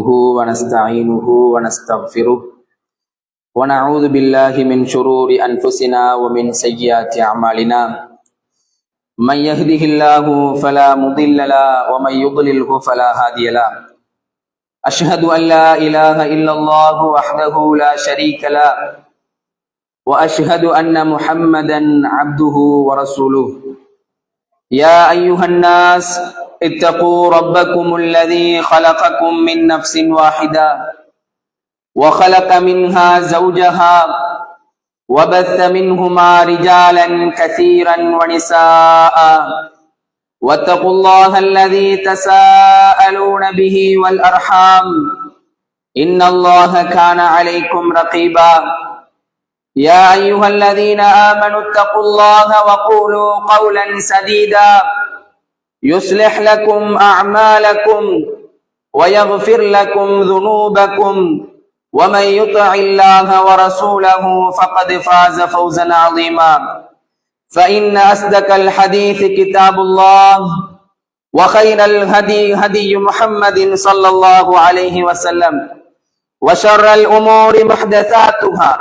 ونستعينه ونستغفره ونعوذ بالله من شرور أنفسنا ومن سيئات أعمالنا من يهده الله فلا مضل له ومن يضلله فلا هادي له أشهد أن لا إله إلا الله وحده لا شريك له وأشهد أن محمدا عبده ورسوله يا أيها الناس اتقوا ربكم الذي خلقكم من نفس واحدة وخلق منها زوجها وبث منهما رجالا كثيرا ونساء واتقوا الله الذي تساءلون به والأرحام إن الله كان عليكم رقيبا يا أيها الذين آمنوا اتقوا الله وقولوا قولا سديدا يصلح لكم أعمالكم ويغفر لكم ذنوبكم ومن يطع الله ورسوله فقد فاز فوزا عظيما فإن أصدق الحديث كتاب الله وخير الهدي هدي محمد صلى الله عليه وسلم وشر الأمور محدثاتها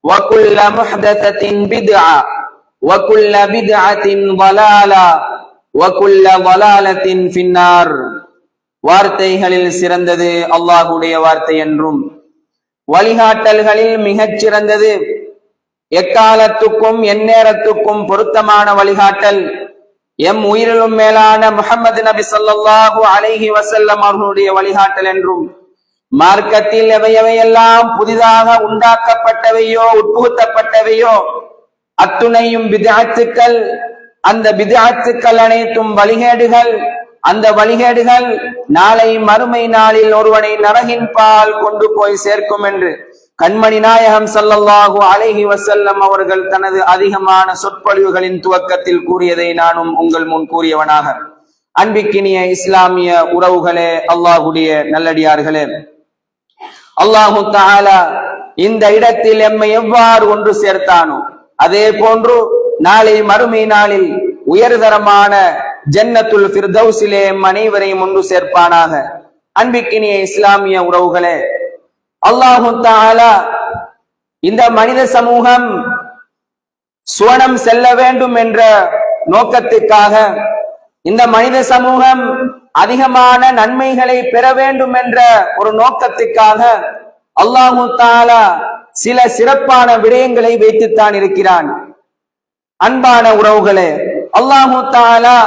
وكل محدثة بدعة وكل بدعة ضلالة وكل ضلالة في النار. வார்த்தைகளில் சிறந்தது அல்லாஹ்வுடைய வார்த்தை என்றும் வழிகாட்டல்களில் மிகச் சிறந்தது எக்காலத்துக்கும் எந்நேரத்துக்கும் பொருத்தமான வழிகாட்டல் எம் உயிரிலும் மேலான முஹம்மது நபி ஸல்லல்லாஹு அலைஹி வஸல்லம் அவர்களுடைய வழிகாட்டல் என்றும் மார்க்கத்தில் எவையெல்லாம் புதிதாக உண்டாக்கப்பட்டவையோ உட்புகுத்தப்பட்டவையோ அத்துணையும் பித்அத்துக்கள், அந்த பித்அத்துக்கள் அனைத்தும் வழிகேடுகள், அந்த வழிகேடுகள் நாளை மறுமை நாளில் ஒருவனை நரகின் பால் கொண்டு போய் சேர்க்கும் என்று கண்மணி நாயகம் ஸல்லல்லாஹு அலைஹி வஸல்லம் அவர்கள் தனது அதிகமான சொற்பொழிவுகளின் துவக்கத்தில் கூறியதை நானும் உங்கள் முன் கூறியவனாக, அன்பிக்கினிய இஸ்லாமிய உறவுகளே, அல்லாஹ்வுடைய நல்லடியார்களே, அல்லாஹு தஆலா இந்த இடத்தில் எம்மை எவ்வாறு ஒன்று சேர்த்தானோ அதே போன்று நாளை மறுமை நாளில் உயர்தரமான ஜன்னத்துல் ஃபிர்தௌஸிலே அனைவரையும் ஒன்று சேர்ப்பானாக. அன்பிக்கினிய இஸ்லாமிய உறவுகளே, அல்லாஹு தஆலா இந்த மனித சமூகம் சுவனம் செல்ல வேண்டும் என்ற நோக்கத்துக்காக, இந்த மனித சமூகம் அதிகமான நன்மைகளை பெற வேண்டும் என்ற ஒரு நோக்கத்துக்காக அல்லாஹு தஆலா சில சிறப்பான விடயங்களை வைத்துத்தான் இருக்கிறான். அன்பான உறவுகளே, அல்லாஹு தஆலா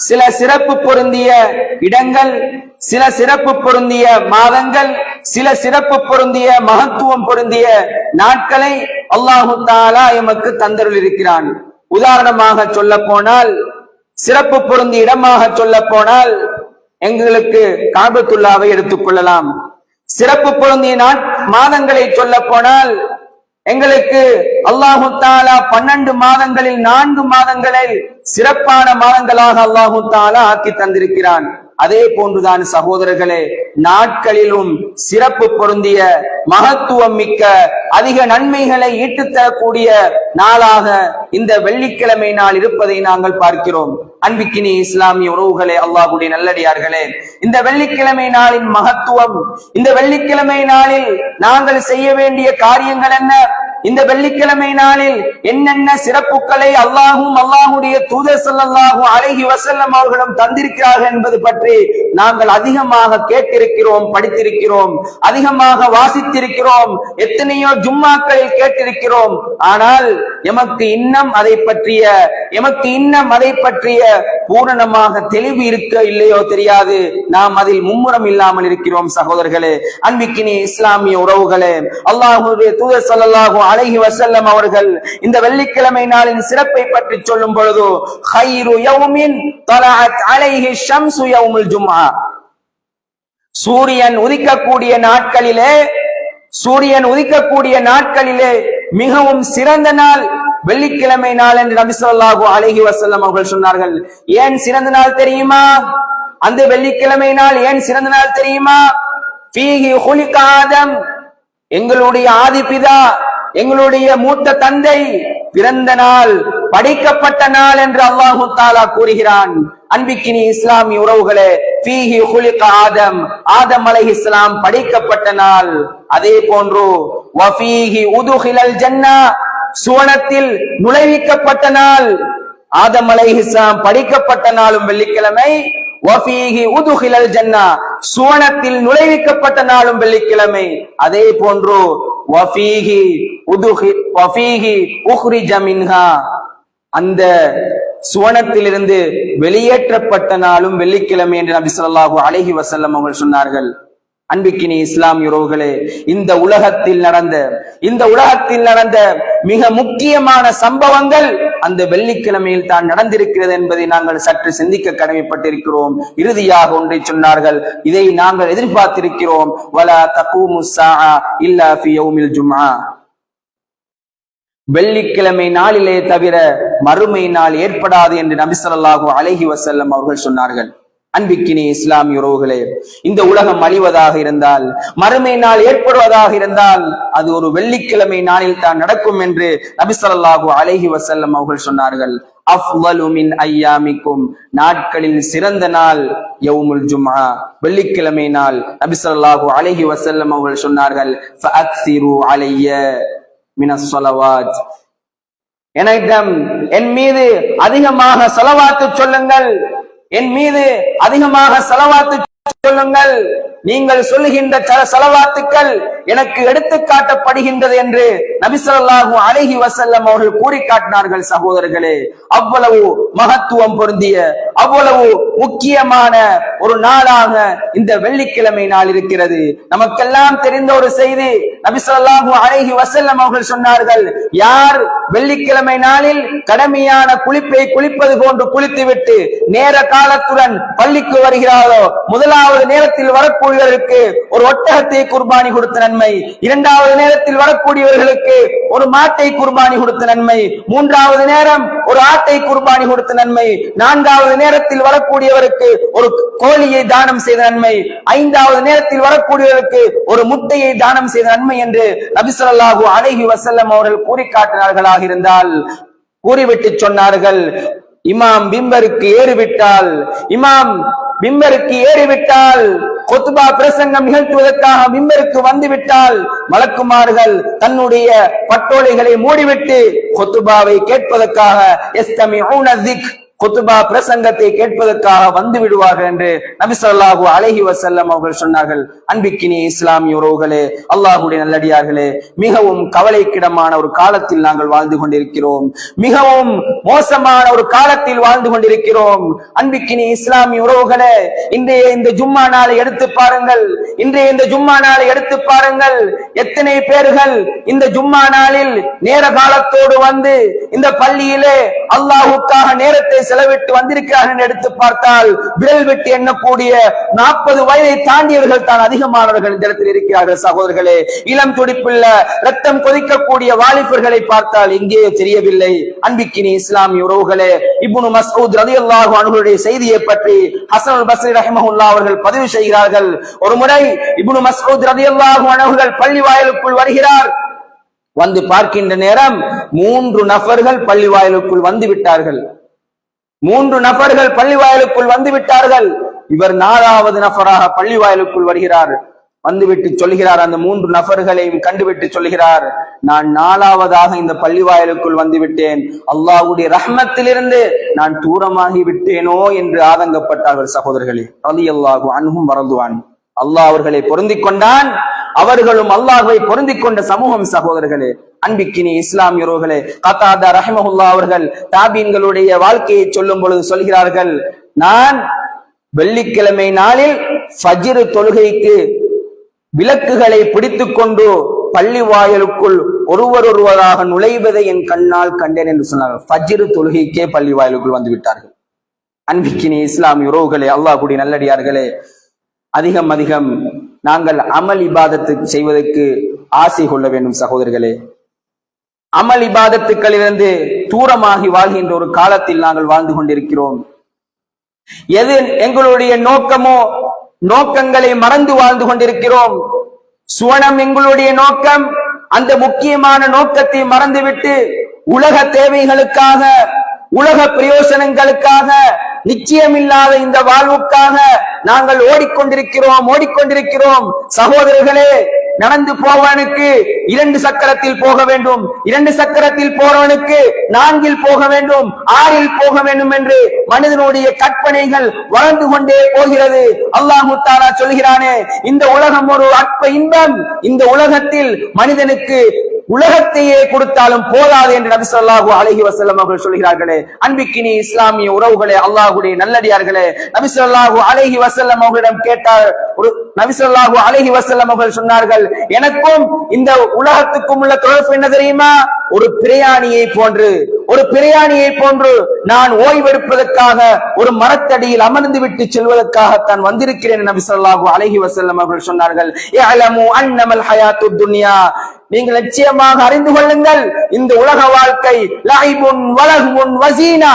சில சிறப்பு பொருந்திய இடங்கள், சில சிறப்பு பொருந்திய மாதங்கள், சில சிறப்பு பொருந்திய மகத்துவம் பொருந்திய நாட்களை அல்லாஹு தஆலா எமக்கு தந்தருள் இருக்கிறான். உதாரணமாக சொல்ல போனால், சிறப்பு பொருந்திய இடமாக சொல்ல போனால் எங்களுக்கு காபத்துல்லாவை எடுத்துக் கொள்ளலாம். சிறப்பு பொருந்திய மாதங்களை சொல்ல போனால் எங்களுக்கு அல்லாஹு தஆலா 12 மாதங்களில் 4 மாதங்களை சிறப்பான மாதங்களாக அல்லாஹு தஆலா ஆக்கி தந்திருக்கிறான். அதே போன்றுதான் சகோதரர்களே, நாட்களிலும் சிறப்பு பொருந்திய மகத்துவம் மிக்க அதிக நன்மைகளை ஈட்டுத்தரக்கூடிய நாளாக இந்த வெள்ளிக்கிழமை நாள் இருப்பதை நாங்கள் பார்க்கிறோம். அன்பிக்கினி இஸ்லாமிய உறவுகளே, அல்லாஹ்வுடைய நல்லடியார்களே, இந்த வெள்ளிக்கிழமை நாளின் மகத்துவம், இந்த வெள்ளிக்கிழமை நாளில் நாங்கள் செய்ய வேண்டிய காரியங்கள் என்ன, இந்த வெள்ளிக்கிழமை நாளில் என்னென்ன சிறப்புகளை அல்லாஹும் அல்லாஹ்வுடைய தூதர் ஸல்லல்லாஹு அலைஹி வஸல்லம் அவர்களும் தந்திருக்கிறார்கள் என்பது பற்றி நாங்கள் அதிகமாக கேட்டிருக்கிறோம், படித்திருக்கிறோம், அதிகமாக வாசித்திருக்கிறோம், எத்தனையோ ஜும்மாக்களில் கேட்டிருக்கிறோம். ஆனால் எமக்கு இன்னும் அதை பற்றிய பூரணமாக தெளிவு இருக்க இல்லையோ தெரியாது. நாம் அதில் மும்முரம் இல்லாமல் இருக்கிறோம். சகோதரர்களே, அன்பிக்கினி இஸ்லாமிய உறவுகளே, அல்லாஹ்வுடைய தூதர் ஸல்லல்லாஹு அலைஹி வஸல்லம் அவர்கள் இந்த வெள்ளிக்கிழமை நாளின் சிறப்பை பற்றி சொல்லும் பொழுது, கைரு யௌமின் தலஅத் அலைஹி ஷம்ஸு யௌமுல் ஜும்ஆ, சூரியன் உதிக்கக்கூடிய நாட்களிலே மிகவும் சிறந்த நாள் வெள்ளிக்கிழமை நாள் என்று நபி ஸல்லல்லாஹு அலைஹி வஸல்லம் அவர்கள் சொன்னார்கள். ஏன் சிறந்த நாள் தெரியுமா? அந்த வெள்ளிக்கிழமை நாள் ஏன் சிறந்த நாள் தெரியுமா? ஃபீஹி குலிக ஆதம், எங்களுடைய ஆதிபிதா, எங்களுடைய மூத்த தந்தை பிறந்த நாள், படைக்கப்பட்ட நாள் என்று அல்லாஹு தஆலா கூறுகிறான். அன்பிக்கினி இஸ்லாமிய உறவுகளே, ஃபீஹி குலிக ஆதம், ஆதம் அலைஹிஸ்ஸலாம் படைக்கப்பட்ட நாள். அதே போன்று வஃபீஹி உதுகிலல் ஜன்னா, சுவனத்தில் நுழைவிக்கப்பட்ட நாள். ஆதம் அலைஹிஸ்ஸலாம் படைக்கப்பட்ட நாளும் வெள்ளிக்கிழமை, வஃபீஹி உதுகிலல் ஜன்னா, சுவனத்தில் நுழைவிக்கப்பட்ட நாளும் வெள்ளிக்கிழமை. அதே போன்று வஃபீஹி உக்ரிஜ மின்ஹா, அந்த சுவனத்திலிருந்து வெளியேற்றப்பட்ட நாளும் வெள்ளிக்கிழமை என்று நபி ஸல்லல்லாஹு அலைஹி வஸல்லம் அவர்கள் சொன்னார்கள். அன்பிக்கினி இஸ்லாமிய உறவுகளே, இந்த உலகத்தில் நடந்த மிக முக்கியமான சம்பவங்கள் அந்த வெள்ளிக்கிழமையில் தான் நடந்திருக்கிறது என்பதை நாங்கள் சற்று சிந்திக்க கடமைப்பட்டிருக்கிறோம். இறுதியாக ஒன்றை சொன்னார்கள், இதை நாங்கள் எதிர்பார்த்திருக்கிறோம், வலா தகூமு ஸாஅ இல்லா ஃபீ யௌமில் ஜும்ஆ, வெள்ளிக்கிழமை நாளிலே தவிர மறுமை நாள் ஏற்படாது என்று நபி ஸல்லல்லாஹு அலைஹி வஸல்லம் அவர்கள் சொன்னார்கள். அன்பிக்கினி இஸ்லாமிய உறவுகளே, இந்த உலகம் அழிவதாக இருந்தால், மறுமை நாள் ஏற்படுவதாக இருந்தால், அது ஒரு வெள்ளிக்கிழமை நாளில் தான் நடக்கும் என்று நபி ஸல்லல்லாஹு அலைஹி வஸல்லம் அவர்கள் சொன்னார்கள். அஃலலு மின் ஐயாமிக்கும், நாட்களில் சிறந்த நாள் யௌமுல் ஜும்ஆ, வெள்ளிக்கிழமை நாள். நபி ஸல்லல்லாஹு அலைஹி வஸல்லம் அவர்கள் சொன்னார்கள், ஃபஅக்ஸிரு அலைய மினஸ் ஸலவாத், என் மீது அதிகமாக ஸலவாத்து சொல்லுங்கள், என் மீது அதிகமாக ஸலவாத்து சொல்லுங்கள். நீங்கள் சொல்லுகின்ற ஸலவாத்துக்கள் எனக்கு எடுத்து காட்டப்படுகின்றது என்று நபி ஸல்லல்லாஹு அலைஹி வஸல்லம் அவர்கள் கூறி காட்டினார்கள். சகோதரர்களே, அவ்வளவு மகத்துவம் பொருந்திய, அவ்வளவு முக்கியமான ஒரு நாளாக இந்த வெள்ளிக்கிழமை நாள் இருக்கிறது. நமக்கெல்லாம் தெரிந்த ஒரு செய்தி, நபி ஸல்லல்லாஹு அலைஹி வஸல்லம் அவர்கள் சொன்னார்கள், யார் வெள்ளிக்கிழமை நாளில் கடமையான குளிப்பை குளிப்பது போன்று குளித்துவிட்டு நேர காலத்துடன் பள்ளிக்கு வருகிறாரோ, முதலாவது நேரத்தில் வரக்கூடியவர்களுக்கு ஒரு ஒட்டகத்தை குர்பானி கொடுத்த நன்மை, இரண்டாவது நேரத்தில் வரக்கூடியவர்களுக்கு ஒரு மாட்டை குர்பானி கொடுத்த நன்மை, மூன்றாவது நேரம் ஒரு ஆட்டை குர்பானி கொடுத்த நன்மை, நான்காவது நேரத்தில் வரக்கூடியவருக்கு ஒரு கோழியை தானம் செய்த நன்மை, ஐந்தாவது நேரத்தில் வரக்கூடியவருக்கு ஒரு முட்டையை தானம் செய்த நன்மை என்று நபி ஸல்லல்லாஹு அலைஹி வஸல்லம் அவர்கள் கூறி காட்டினார்களாக இருந்தால், கூறிவிட்டு சொன்னார்கள், இமாம் மிம்பருக்கு ஏறிவிட்டால் குத்பா பிரசங்கம் நிகழ்த்துவதற்காக மிம்பருக்கு வந்துவிட்டால், மலக்குமார்கள் தன்னுடைய பட்டோலைகளை மூடிவிட்டு குத்பாவை கேட்பதற்காக யஸ்தமிஊன ஸிக்ர், குத்பா பிரசங்கத்தை கேட்பதற்காக வந்து விடுவார்கள் என்று நபி ஸல்லல்லாஹு அலைஹி வஸல்லம் அவர்கள் சொன்னார்கள். அன்பிக்கினி இஸ்லாமிய உறவுகளே, அல்லாஹ்வுடைய நல்லடியார்களே, மிகவும் கவலைக்கிடமான ஒரு காலத்தில் நாங்கள் வாழ்ந்து கொண்டிருக்கிறோம். மிகவும் மோசமான ஒரு காலத்தில் வாழ்ந்து கொண்டிருக்கிறோம். அன்பிக்கினி இஸ்லாமிய உறவுகளே, இன்றைய இந்த ஜும்மா நாளை எடுத்து பாருங்கள். எத்தனை பேர்கள் இந்த ஜும்மா நாளில் நேர காலத்தோடு வந்து இந்த பள்ளியிலே அல்லாஹ்வுக்காக நேரத்தை செலவிட்டு வந்திருக்கிறார்கள் எடுத்து பார்த்தால், விரல் விட்டு எண்ணக்கூடிய 40 வயதை தாண்டியவர்கள் தான் அதிகமானவர்கள் இந்த இடத்தில் இருக்கிறார்கள். சகோதரர்களே, இளம் துடிப்புள்ள ரத்தம் கொதிக்கக்கூடிய வாலிபர்களை பார்த்தால் எங்கேயோ தெரியவில்லை. அன்பிக்கினி இஸ்லாமிய உறவுகளே, இப்னு மஸ்ஊத் ரலியல்லாஹு அன்ஹுடைய செய்தியை பற்றி ஹஸன் அல் பஸ்ரி ரஹிமஹுல்லாஹ் அவர்கள் பதிவு செய்கிறார்கள். ஒரு முறை இப்னு மஸ்ஊத் ரலியல்லாஹு அன்ஹு பள்ளி வாயிலுக்குள் வருகிறார். வந்து பார்க்கின்ற நேரம் 3 நபர்கள் பள்ளி வாயிலுக்குள் வந்து விட்டார்கள். 3 நபர்கள் பள்ளி வாயிலுக்குள் வந்து விட்டார்கள். இவர் 4வது நபராக பள்ளி வாயிலுக்குள் வருகிறார். வந்துவிட்டு சொல்கிறார், அந்த 3 நபர்களையும் கண்டுவிட்டு சொல்கிறார், நான் 4வதாக இந்த பள்ளி வாயிலுக்குள் வந்து விட்டேன், அல்லாஹ்வுடைய ரஹ்மத்திலிருந்து நான் தூரமாகி விட்டேனோ என்று ஆதங்கப்பட்டார்கள். சகோதரர்களே, ரலியல்லாஹு அன்ஹும் வரதுவான், அல்லாஹ் அவர்களை பொருந்திக் கொண்டான், அவர்களும் அல்லாஹ்வை பொருந்திக் கொண்ட சமூகம். சகோதரர்களே, அன்பிக்கினி இஸ்லாமிய உறவுகளே, கதாதா ரஹிமஹுல்லாஹ் அவர்கள் தாபீன்களுடைய வாழ்க்கையை சொல்லும் பொழுது சொல்கிறார்கள், நான் வெள்ளிக்கிழமை நாளில் ஃபஜ்ர் தொழுகைக்கு விளக்குகளை பிடித்துக் கொண்டு பள்ளி வாயிலுக்குள் ஒருவராக நுழைவதை என் கண்ணால் கண்டேன் என்று சொன்னார்கள். ஃபஜ்ர் தொழுகைக்கே பள்ளி வாயிலுக்குள் வந்து விட்டார்கள். அன்பிக்கினி இஸ்லாமிய உறவுகளே, அல்லாஹ்வுடைய நல்லடியார்களே, அதிகம் நாங்கள் அமல் இபாதத்து செய்வதற்கு ஆசை கொள்ள வேண்டும். சகோதரர்களே, அமல் இபாதத்துக்களிலிருந்து தூரமாகி வாழ்கின்ற ஒரு காலத்தில் நாங்கள் வாழ்ந்து கொண்டிருக்கிறோம். எது எங்களுடைய நோக்கமோ நோக்கங்களை மறந்து வாழ்ந்து கொண்டிருக்கிறோம். சுவனம் எங்களுடைய நோக்கம். அந்த முக்கியமான நோக்கத்தை மறந்துவிட்டு உலக தேவைகளுக்காக உலக பிரயோசனங்களுக்காக, நிச்சயமில்லாத இந்த வாழ்வுக்காக நாங்கள் ஓடிக்கொண்டிருக்கிறோம். சகோதரர்களே, நடந்து போவனுக்கு 2 சக்கரத்தில் போக வேண்டும், 2 சக்கரத்தில் போறவனுக்கு 4 போக வேண்டும், 6 போக வேண்டும் என்று மனிதனுடைய கற்பனைகள் வளர்ந்து கொண்டே போகிறது. அல்லாஹ் தஆலா சொல்கிறானே, இந்த உலகம் ஒரு அற்ப இன்பம், இந்த உலகத்தில் மனிதனுக்கு உலகத்தையே கொடுத்தாலும் போதாது என்று நபி ஸல்லல்லாஹு அலைஹி வஸல்லம் அவர்கள் சொல்கிறார்களே. அன்பிக்கினி இஸ்லாமிய உறவுகளே, அல்லாஹ்வுடைய நல்லடியார்களே, நபி ஸல்லல்லாஹு அலைஹி வஸல்லம் அவர்களிடம் கேட்டார். நபி ஸல்லல்லாஹு அலைஹி வஸல்லம் அவர்கள் சொன்னார்கள், எனக்கும் இந்த உலகத்துக்கும் உள்ள தொடர்பு என்ன தெரியுமா? ஒரு பிரயாணியை போன்று நான் ஓய்வெடுப்பதற்காக ஒரு மரத்தடியில் அமர்ந்து விட்டு செல்வதற்காகத்தான் வந்திருக்கிறேன். நபி ஸல்லல்லாஹு அலைஹி வஸல்லம் அவர்கள் சொன்னார்கள், இஅலமு அன்னமல் ஹயாத்துத் துன்யா, நீங்கள் நிச்சயமாக அறிந்து கொள்ளுங்கள், இந்த உலக வாழ்க்கை லைபுன் வலஹுன் வஸீனா,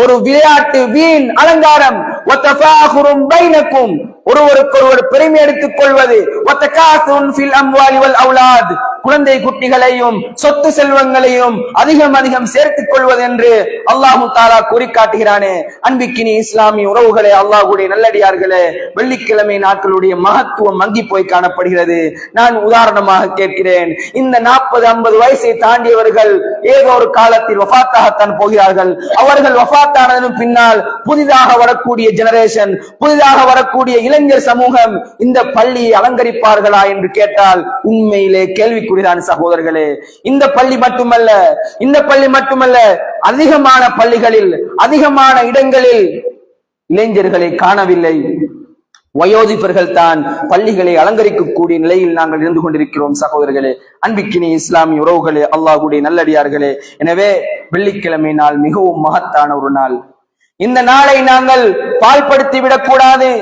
ஒரு விளையாட்டு, வீண், அலங்காரம், வதஃபாகுரும் பைனக்கும், ஒருவருக்கொருவர் பெருமை எடுத்துக் கொள்வது, வதகாசுன் ஃபில் அம்வாலி வல் அவுலாத், குழந்தை குட்டிகளையும் சொத்து செல்வங்களையும் அதிகம் சேர்த்துக் கொள்வது என்று அல்லாஹு தஆலா கூறி காட்டுகிறானே. அன்பிக்கினி இஸ்லாமிய உறவுகளே, அல்லாஹ்வுடைய நல்லடியார்களே, வெள்ளிக்கிழமை நாட்களுடைய மகத்துவம் மங்கி போய் காணப்படுகிறது. நான் உதாரணமாக கேட்கிறேன், இந்த 40-50 வயசை தாண்டியவர்கள் ஏதோ ஒரு காலத்தில் வஃபாத்தாகத்தான் போகிறார்கள். அவர்கள் வஃபாத்தானதன் பின்னால் புதிதாக வரக்கூடிய ஜெனரேஷன், புதிதாக வரக்கூடிய இளைஞர் சமூகம் இந்த பள்ளியை அலங்கரிப்பார்களா என்று கேட்டால் உண்மையிலே கேள்விக்குறிதான் சகோதரர்களே. இந்த பள்ளி மட்டுமல்ல, அதிகமான பள்ளிகளில், அதிகமான இடங்களில் இளைஞர்களை காணவில்லை. வயோதிபர்கள் தான் பள்ளிகளை அலங்கரிக்கக்கூடிய நிலையில் நாங்கள் இருந்து கொண்டிருக்கிறோம் சகோதரர்களே. அன்பிக்கினி இஸ்லாமிய உறவுகளே, அல்லாஹ்வுடைய நல்லடியார்களே, எனவே வெள்ளிக்கிழமை நாள் மிகவும் மகத்தான ஒரு நாள். இந்த நாளை நாங்கள் பாழ்படுத்தி விடக்கூடாது.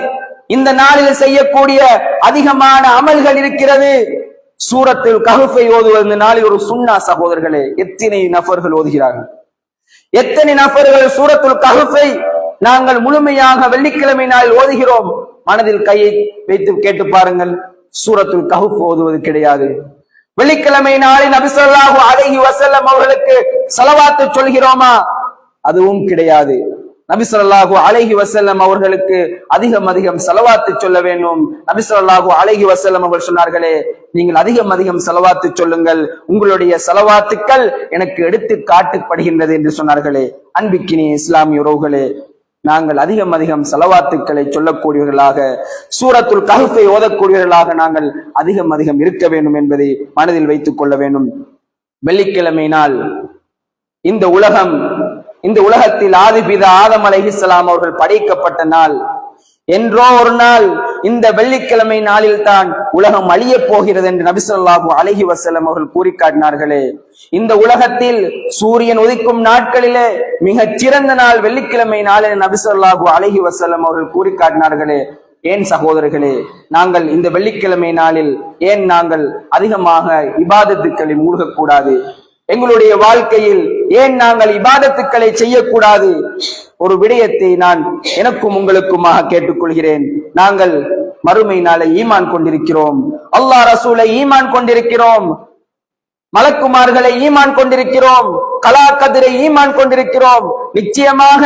இந்த நாளில் செய்யக்கூடிய அதிகமான அமல்கள் இருக்கிறது. சூரத்துல் கஹ்ஃபை ஓதுவது இந்த நாளில் ஒரு சுன்னா சகோதரர்களே. எத்தனை நபர்கள் ஓதுகிறார்கள்? எத்தனை நபர்கள் சூரத்துல் கஹ்ஃபை நாங்கள் முழுமையாக வெள்ளிக்கிழமை நாளில் ஓதுகிறோம்? மனதில் கையை வைத்து கேட்டு பாருங்கள். சூரத்துல் கஹ்ஃப் ஓதுவது கிடையாது. வெள்ளிக்கிழமை நாளில் நபி ஸல்லல்லாஹு அலைஹி வஸல்லம் அவர்களுக்கு ஸலவாத்து சொல்கிறோமா? அதுவும் கிடையாது. நபி ஸல்லல்லாஹு அலைஹி வஸல்லம் அவர்களுக்கு அதிகம் ஸலவாத்து சொல்ல வேண்டும். நபி ஸல்லல்லாஹு அலைஹி வஸல்லம் அவர்கள் சொன்னார்களே, நீங்கள் அதிகம் ஸலவாத்து சொல்லுங்கள், உங்களுடைய ஸலவாத்துக்கள் எனக்கு எடுத்து காட்டப்படுகின்றது என்று சொன்னார்களே. அன்பிக்கினி இஸ்லாமிய உறவுகளே, நாங்கள் அதிகம் ஸலவாத்துக்களை சொல்லக்கூடியவர்களாக, சூரத்துல் கஹ்ஃபை ஓதக்கூடியவர்களாக நாங்கள் அதிகம் இருக்க வேண்டும் என்பதை மனதில் வைத்துக் கொள்ள வேண்டும். வெள்ளிக்கிழமை நாள் இந்த உலகத்தில் ஆதிபிதா ஆதம் அலைஹிஸ்ஸலாம் அவர்கள் படைக்கப்பட்ட நாள். என்றோ ஒரு நாள் இந்த வெள்ளிக்கிழமை நாளில் தான் உலகம் அழிய போகிறது என்று நபி ஸல்லல்லாஹு அலைஹி வஸல்லம் அவர்கள் கூறி காட்டினார்களே. இந்த உலகத்தில் சூரியன் உதிக்கும் நாட்களிலே மிகச் சிறந்த நாள் வெள்ளிக்கிழமை நாள் என்று நபி ஸல்லல்லாஹு அலைஹி வஸல்லம் அவர்கள் கூறி காட்டினார்களே. ஏன் சகோதரர்களே, நாங்கள் இந்த வெள்ளிக்கிழமை நாளில் ஏன் நாங்கள் அதிகமாக இபாதத்துக்களில் மூழ்கக்கூடாது? எங்களுடைய வாழ்க்கையில் ஏன் நாங்கள் இபாதத்துக்களை செய்யக்கூடாது? ஒரு விடயத்தை நான் எனக்கும் உங்களுக்குமாக கேட்டுக்கொள்கிறேன். நாங்கள் மறுமை நாளை ஈமான் கொண்டிருக்கிறோம், அல்லாஹ் ரசூலை ஈமான் கொண்டிருக்கிறோம், மலக்குமார்களை ஈமான் கொண்டிருக்கிறோம், கலா கதிரை ஈமான் கொண்டிருக்கிறோம், நிச்சயமாக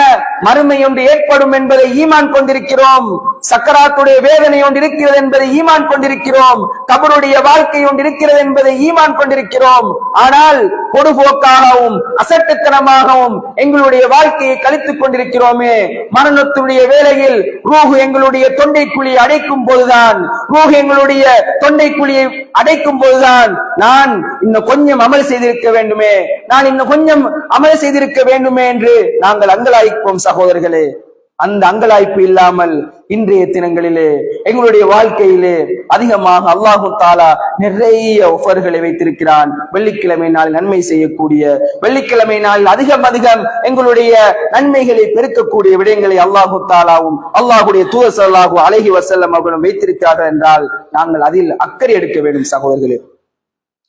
மறுமை ஒன்று ஏற்படும் என்பதை ஈமான் கொண்டிருக்கிறோம், சக்கராத்துடைய வேதனை ஒன்று இருக்கிறது என்பதை ஈமான் கொண்டிருக்கிறோம், கபருடைய வாழ்க்கை ஒன்று இருக்கிறது என்பதை ஈமான் கொண்டிருக்கிறோம். ஆனால் பொடுபோக்காகவும் அசட்டுத்தனமாகவும் எங்களுடைய வாழ்க்கையை கழித்துக் கொண்டிருக்கிறோமே. மரணத்துடைய வேளையில் ரூஹ் எங்களுடைய தொண்டைக்குழியை அடைக்கும் போதுதான், நான் இன்னும் கொஞ்சம் அமல் செய்திருக்க வேண்டுமே, நான் இன்னும் கொஞ்சம் அமல் செய்திருக்க வேண்டுமே என்று நாங்கள் அங்கலாய்ப்போம் சகோதரர்களே. அந்த அங்கலாய்ப்பு இல்லாமல் இன்றைய தினங்களிலே எங்களுடைய வாழ்க்கையிலே அதிகமாக அல்லாஹு தஆலா நிறைய ஆஃபர்களை வைத்திருக்கிறான். வெள்ளிக்கிழமை நாளில் நன்மை செய்யக்கூடிய, வெள்ளிக்கிழமை நாளில் அதிகம் எங்களுடைய நன்மைகளை பெருக்கக்கூடிய விடயங்களை அல்லாஹு தஆலாவும் அல்லாஹ்வுடைய தூதர் ஸல்லல்லாஹு அலைஹி வஸல்லம் அவர்களும் வைத்திருக்கிறார்கள் என்றால் நாங்கள் அதில் அக்கறை எடுக்க வேண்டும் சகோதரர்களே.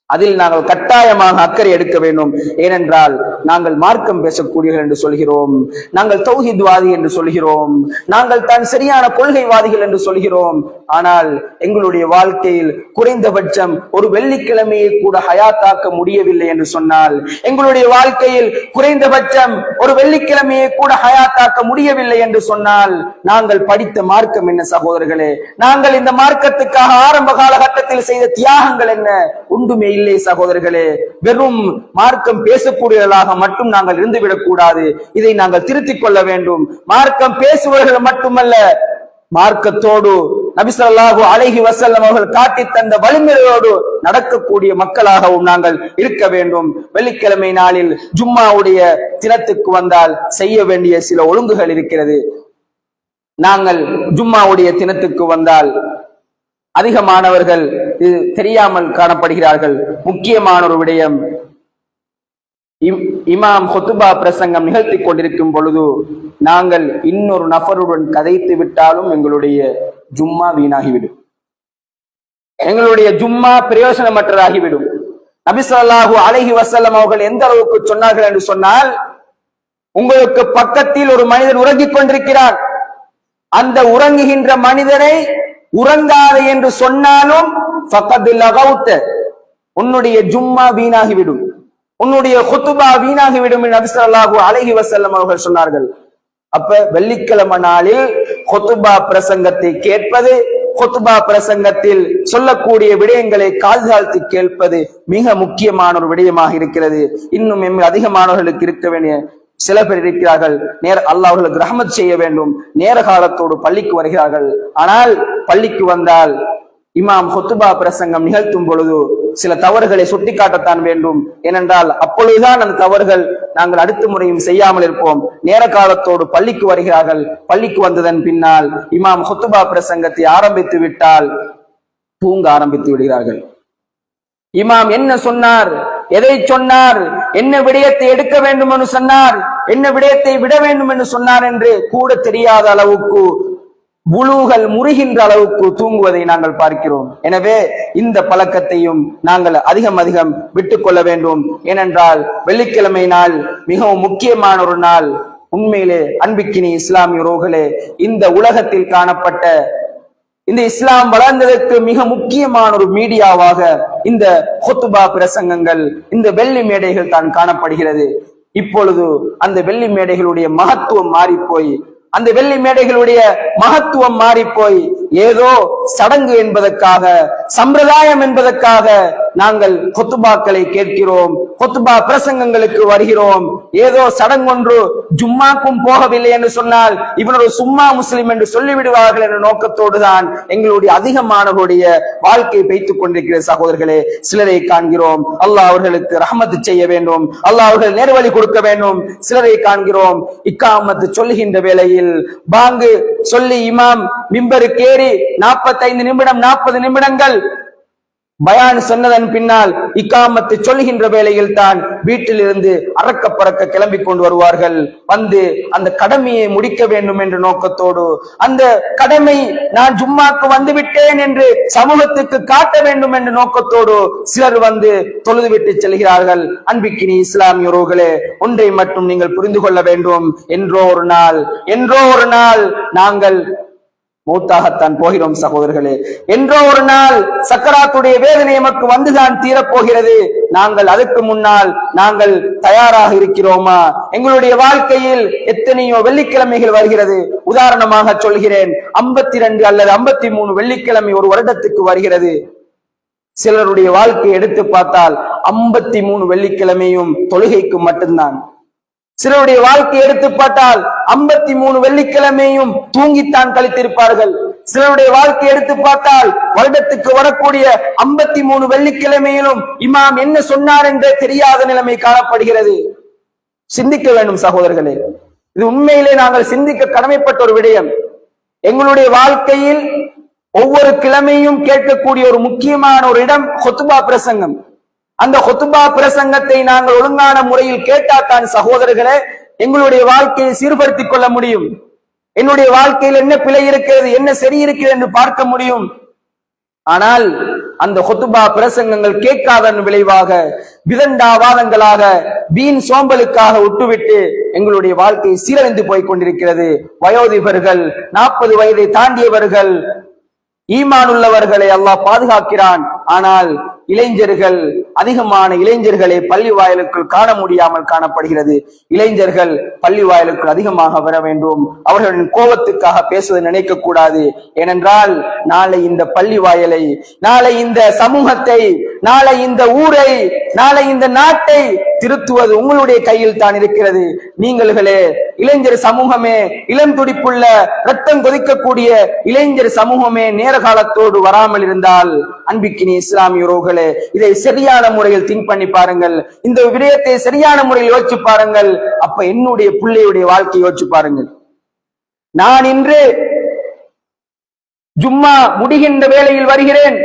அதில் நாங்கள் கட்டாயமாக அக்கறை எடுக்க வேண்டும். ஏனென்றால் நாங்கள் மார்க்கம் பேசக்கூடியவர்கள் என்று சொல்கிறோம், நாங்கள் தௌஹீத்வாதி என்று சொல்கிறோம், நாங்கள் தான் சரியான கொள்கைவாதிகள் என்று சொல்கிறோம். ஆனால் எங்களுடைய வாழ்க்கையில் குறைந்தபட்சம் ஒரு வெள்ளிக்கிழமையை கூட ஹயாத்தாக்க முடியவில்லை என்று சொன்னால், எங்களுடைய வாழ்க்கையில் குறைந்தபட்சம் ஒரு வெள்ளிக்கிழமையை கூட ஹயாத்தாக்க முடியவில்லை என்று சொன்னால், நாங்கள் படித்த மார்க்கம் என்ன சகோதரர்களே? நாங்கள் இந்த மார்க்கத்துக்காக ஆரம்ப காலகட்டத்தில் செய்த தியாகங்கள் என்ன? ஒன்றுமே இல்லை சகோதரர்களே. வெறும் மார்க்கம் பேசக்கூடியவர்களாக மட்டும் நாங்கள் இருந்துவிடக் கூடாது. இதை நாங்கள் திருத்திக் கொள்ள வேண்டும். மார்க்கம் பேசுபவர்கள் மட்டுமல்ல, மார்க்கத்தோடு நபி ஸல்லல்லாஹு அலைஹி வஸல்லம் அவர்கள் காட்டி தந்த வழிமுறையோடு நடக்கக்கூடிய மக்களாகவும் நாங்கள் இருக்க வேண்டும். வெள்ளிக்கிழமை நாளில் ஜும்மாவுடைய தினத்துக்கு வந்தால் செய்ய வேண்டிய சில ஒழுங்குகள் இருக்கிறது. நாங்கள் ஜும்மாவுடைய தினத்துக்கு வந்தால் அதிகமானவர்கள் இது தெரியாமல் காணப்படுகிறார்கள். முக்கியமான ஒரு விடயம், இமாம் ஹுத்பா பிரசங்கம் நிகழ்த்தி கொண்டிருக்கும் பொழுது நாங்கள் இன்னொரு நபருடன் கதைத்து விட்டாலும் எங்களுடைய ஜும்மா வீணாகிவிடும், எங்களுடைய ஜும்மா பிரயோசனமற்றதாகிவிடும். நபி ஸல்லல்லாஹு அலைஹி வஸல்லம் அவர்கள் எந்த அளவுக்கு சொன்னார்கள் என்று சொன்னால், உங்களுக்கு பக்கத்தில் ஒரு மனிதன் உறங்கிக் கொண்டிருக்கிறார், அந்த உறங்குகின்ற மனிதனை உறங்காது என்று சொன்னாலும் உன்னுடைய ஜும்மா வீணாகிவிடும், உன்னுடைய குத்துபா வீணாகிவிடும் என்று நபி ஸல்லல்லாஹு அலைஹி வஸல்லம் அவர்கள் சொன்னார்கள். அப்ப வெள்ளிக்கிழமை நாளில் குத்துபா பிரசங்கத்தை கேட்பது, குத்துபா பிரசங்கத்தில் சொல்லக்கூடிய விடயங்களை காது தாழ்த்தி கேட்பது மிக முக்கியமான ஒரு விடயமாக இருக்கிறது. இன்னும் அதிகமானவர்களுக்கு இருக்க வேண்டிய சில பேர் இருக்கிறார்கள், அல்லாஹ் அவர்களுக்கு ரஹ்மத் செய்ய வேண்டும், நேர காலத்தோடு பள்ளிக்கு வருகிறார்கள். ஆனால் பள்ளிக்கு வந்தால் இமாம் ஹுத்பா பிரசங்கம் நிகழ்த்தும் பொழுது சில தவறுகளை சுட்டிக்காட்டத்தான் வேண்டும். ஏனென்றால் அப்பொழுதுதான் அந்த தவறுகள் நாங்கள் அடுத்த முறையும் செய்யாமல் இருப்போம். நேர காலத்தோடு பள்ளிக்கு வருகிறார்கள். பள்ளிக்கு வந்ததன் பின்னால் இமாம் ஹுத்பா பிரசங்கத்தை ஆரம்பித்து விட்டால் தூங்க ஆரம்பித்து விடுகிறார்கள். இமாம் என்ன சொன்னார், எதை சொன்னார், என்ன விடயத்தை எடுக்க வேண்டும் என்று சொன்னார், என்ன விடயத்தை விட வேண்டும் என்று சொன்னார் என்று கூட தெரியாத அளவுக்கு புழுகள் முறிகின்ற அளவுக்கு தூங்குவதை நாங்கள் பார்க்கிறோம். எனவே இந்த பழக்கத்தையும் நாங்கள் அதிகம் விட்டுக் கொள்ள வேண்டும். ஏனென்றால் வெள்ளிக்கிழமை நாள் மிகவும் முக்கியமான ஒரு நாள். உண்மையிலே அன்பிக்கினி இஸ்லாமிய உறவுகளே, இந்த உலகத்தில் காணப்பட்ட இந்த இஸ்லாம் வளர்ந்ததற்கு மிக முக்கியமான ஒரு மீடியாவாக இந்த ஹுத்பா பிரசங்கங்கள், இந்த வெள்ளி மேடைகள் தான் காணப்படுகிறது. இப்பொழுது அந்த வெள்ளி மேடைகளுடைய மகத்துவம் மாறிப்போய், அந்த வெள்ளி மேடைகளுடைய மகத்துவம் மாறிப்போய் ஏதோ சடங்கு என்பதற்காக, சம்பிரதாயம் என்பதற்காக நாங்கள் கொத்துபாக்களை கேட்கிறோம், கொத்துபா பிரசங்கங்களுக்கு வருகிறோம். ஏதோ சடங்கொன்று ஜும்மாக்கும் போகவில்லை என்று சொன்னால் இவனோட சும்மா முஸ்லிம் என்று சொல்லிவிடுவார்கள் என்ற நோக்கத்தோடு தான் எங்களுடைய அதிகமானவருடைய வாழ்க்கையை வைத்துக் கொண்டிருக்கிற சகோதரர்களே சிலரை காண்கிறோம். அல்லாஹ் அவர்களுக்கு ரஹ்மத் செய்ய வேண்டும், அல்லாஹ் அவர்கள் நேர்வழி கொடுக்க வேண்டும். சிலரை காண்கிறோம் இக்காமத்து சொல்லுகின்ற வேளையில் பாங்கு சொல்லி இமாம் மிம்பருக்கு ஏறி 45 நிமிடம் 40 நிமிடங்கள் பயான் சொன்னதன் பின்னால் இக்காமத்து சொல்கின்ற வேளையில் தான் வீட்டில் இருந்து அறக்க பறக்க கிளம்பி கொண்டு வருவார்கள். வந்து அந்த கடமையை முடிக்க வேண்டும் என்ற நோக்கத்தோடு, அந்த கடமை நான் ஜும்மாக்கு வந்து விட்டேன் என்று சமூகத்துக்கு காட்ட வேண்டும் என்ற நோக்கத்தோடு சிலர் வந்து தொழுதுவிட்டு செல்கிறார்கள். அன்பிக்கினி இஸ்லாமிய உறவுகளே, ஒன்றை மட்டும் நீங்கள் புரிந்து கொள்ள வேண்டும். என்றோ ஒரு நாள் நாங்கள் மூத்தாகத்தான் போகிறோம் சகோதரர்களே. என்றோ ஒரு நாள் சக்கராத்துடைய வேதனை நமக்கு வந்துதான் தீரப்போகிறது. நாங்கள் அதுக்கு முன்னால் நாங்கள் தயாராக இருக்கிறோமா? எங்களுடைய வாழ்க்கையில் எத்தனையோ வெள்ளிக்கிழமைகள் வருகிறது. உதாரணமாக சொல்கிறேன், 52 அல்லது 53 வெள்ளிக்கிழமை ஒரு வருடத்துக்கு வருகிறது. சிலருடைய வாழ்க்கையை எடுத்து பார்த்தால் 53 வெள்ளிக்கிழமையும் தொழுகைக்கு மட்டும்தான். சிலருடைய வாழ்க்கை எடுத்து பார்த்தால் 53 வெள்ளிக்கிழமையும் தூங்கித்தான் கழித்திருப்பார்கள். சிலருடைய வாழ்க்கை எடுத்து பார்த்தால் வருடத்துக்கு வரக்கூடிய 53 வெள்ளிக்கிழமையிலும் இமாம் என்ன சொன்னார் என்றே தெரியாத நிலைமை காணப்படுகிறது. சிந்திக்க வேண்டும் சகோதரர்களே, இது உண்மையிலே நாங்கள் சிந்திக்க கடமைப்பட்ட ஒரு விடயம். எங்களுடைய வாழ்க்கையில் ஒவ்வொரு கிழமையும் கேட்கக்கூடிய ஒரு முக்கியமான ஒரு இடம் ஹுத்பா பிரசங்கம். அந்த ஹுத்பா பிரசங்கத்தை நாங்கள் ஒழுங்கான முறையில் கேட்டாத்தான் சகோதரர்களே எங்களுடைய வாழ்க்கையை சீர்படுத்திக் கொள்ள முடியும். என்னுடைய வாழ்க்கையில் என்ன பிழை இருக்கிறது, என்ன சரி இருக்கிறது என்று பார்க்க முடியும். ஆனால் அந்த ஹுத்பா பிரசங்கங்கள் கேட்காதன் விளைவாக விதண்டாவாதங்களாக வீண் சோம்பலுக்காக விட்டுவிட்டு எங்களுடைய வாழ்க்கை சீரழிந்து போய் கொண்டிருக்கிறது. வயோதிபர்கள், 40 வயதை தாண்டியவர்கள், ஈமான் உள்ளவர்களை அல்லாஹ் பாதுகாக்கிறான். ஆனால் இளைஞர்கள், அதிகமான இளைஞர்களை பள்ளி வாயிலுக்குள் காண முடியாமல் காணப்படுகிறது. இளைஞர்கள் பள்ளி வாயிலுக்குள் அதிகமாக வர வேண்டும். அவர்களின் கோபத்துக்காக பேசுவதை நினைக்க கூடாது. ஏனென்றால் நாளை இந்த பள்ளி வாயலை, நாளை இந்த சமூகத்தை, நாளை இந்த ஊரை, நாளை இந்த நாட்டை திருத்துவது உங்களுடைய கையில் தான் இருக்கிறது. நீங்களே இளைஞர் சமூகமே, இளம் துடிப்புள்ள ரத்தம் கொதிக்கக்கூடிய இளைஞர் சமூகமே நேர காலத்தோடு வராமல் இருந்தால், அன்பிக்கினி இஸ்லாமிய உறவுகளே, இதை சரியான முறையில் திங்க் பண்ணி பாருங்கள். இந்த விடயத்தை சரியான முறையில் யோசிச்சு பாருங்கள். அப்ப என்னுடைய பிள்ளையுடைய வாழ்க்கையை யோசிச்சு பாருங்கள். நான் இன்று ஜும்மா முடிகின்ற வேளையில் வருகிறேன்.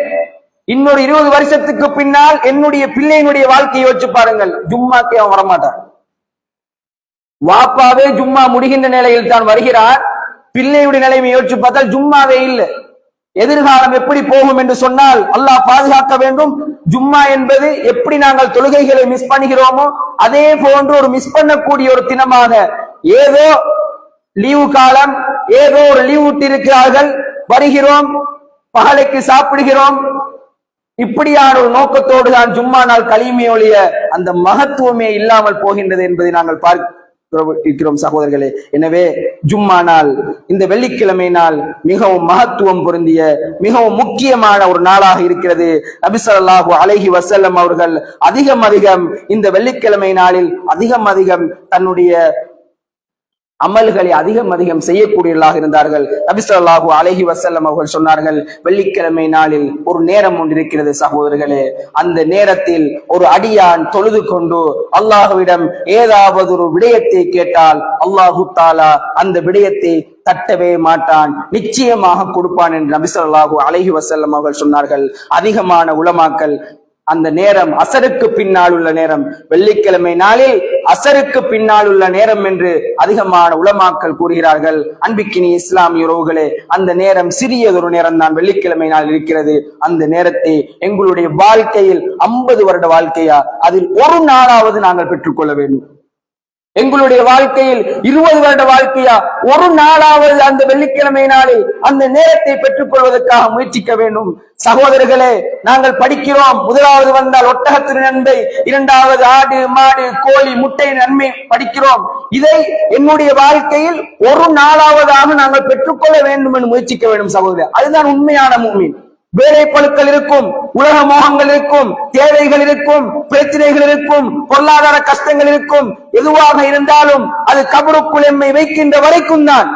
இன்னொரு 20 வருஷத்துக்கு பின்னால் என்னுடைய பிள்ளையினுடைய வாழ்க்கையை யோசிச்சு பாருங்கள். ஜும்மாக்கே அவன் வரமாட்டான். வாப்பாவே ஜும்மா முடிகின்ற நிலையில் தான் வருகிறார். பிள்ளையுடைய நிலைமை யோசிச்சு பார்த்தால் ஜும்மாவே இல்லை. எதிர்காலம் எப்படி போகும் என்று சொன்னால் அல்லாஹ் பாதுகாக்க வேண்டும். ஜும்மா என்பது எப்படி நாங்கள் தொழுகைகளை மிஸ் பண்ணுகிறோமோ அதே போன்று ஒரு மிஸ் பண்ணக்கூடிய ஒரு தினமாக, ஏதோ லீவு காலம், ஏதோ ஒரு லீவ் விட்டிருக்கிறார்கள், வருகிறோம், பகலைக்கு சாப்பிடுகிறோம், இப்படியான ஒரு நோக்கத்தோடு தான் ஜும்மா நாள் கழியுமே ஒழிய அந்த மகத்துவமே இல்லாமல் போகின்றது என்பதை நாங்கள் இருக்கிறோம் சகோதரர்களே. எனவே ஜும்மா நாள், இந்த வெள்ளிக்கிழமை நாள் மிகவும் மகத்துவம் பொருந்திய மிகவும் முக்கியமான ஒரு நாளாக இருக்கிறது. நபி ஸல்லல்லாஹு அலைஹி வஸல்லம் அவர்கள் அதிகம் இந்த வெள்ளிக்கிழமை நாளில் அதிகம் தன்னுடைய அமல்களை அதிகம் செய்யக்கூடியவர்களாக இருந்தார்கள். நபி ஸல்லல்லாஹு அலைஹி வஸல்லம் அவர்கள் சொன்னார்கள், வெள்ளிக்கிழமை நாளில் ஒரு நேரம் ஒன்று இருக்கிறது சகோதரர்களே. அந்த நேரத்தில் ஒரு அடியான் தொழுது கொண்டு அல்லாஹ்விடம் ஏதாவது ஒரு விடயத்தை கேட்டால் அல்லாஹு தஆலா அந்த விடயத்தை தட்டவே மாட்டான், நிச்சயமாக கொடுப்பான் என்று நபி ஸல்லல்லாஹு அலைஹி வஸல்லம் அவர்கள் சொன்னார்கள். அதிகமான உலமாக்கள் அந்த நேரம் அசருக்கு பின்னால் உள்ள நேரம், வெள்ளிக்கிழமை நாளில் அசருக்கு பின்னால் உள்ள நேரம் என்று அதிகமான உலமாக்கள் கூறுகிறார்கள். அன்பிக்கினி இஸ்லாமிய உறவுகளே, அந்த நேரம் சிறியதொரு நேரம் தான் வெள்ளிக்கிழமை நாள் இருக்கிறது. அந்த நேரத்தை எங்களுடைய வாழ்க்கையில் 50 வருட வாழ்க்கையா, அதில் ஒரு நாளாவது நாங்கள் பெற்றுக்கொள்ள வேண்டும். எங்களுடைய வாழ்க்கையில் 20 வருட வாழ்க்கையா, ஒரு நாளாவது அந்த வெள்ளிக்கிழமை நாளில் அந்த நேரத்தை பெற்றுக் கொள்வதற்காக முயற்சிக்க வேண்டும். சகோதரர்களே, நாங்கள் படிக்கிறோம், முதலாவது வந்தால் ஒட்டகத்தின் நன்மை, இரண்டாவது ஆடு மாடு கோழி முட்டை நன்மை படிக்கிறோம். இதை என்னுடைய வாழ்க்கையில் ஒரு நாளாவதாக நாங்கள் பெற்றுக்கொள்ள வேண்டும் என்று முயற்சிக்க வேண்டும் சகோதரர். அதுதான் உண்மையான முஃமின். வேலை பழுக்கள் இருக்கும், உலக மோகங்கள் இருக்கும், தேவைகள் இருக்கும், பிரச்சனைகள் இருக்கும், பொருளாதார கஷ்டங்கள் இருக்கும். எதுவாக இருந்தாலும் அது கபருக்குள் எம்மை வைக்கின்ற வரைக்கும் தான்.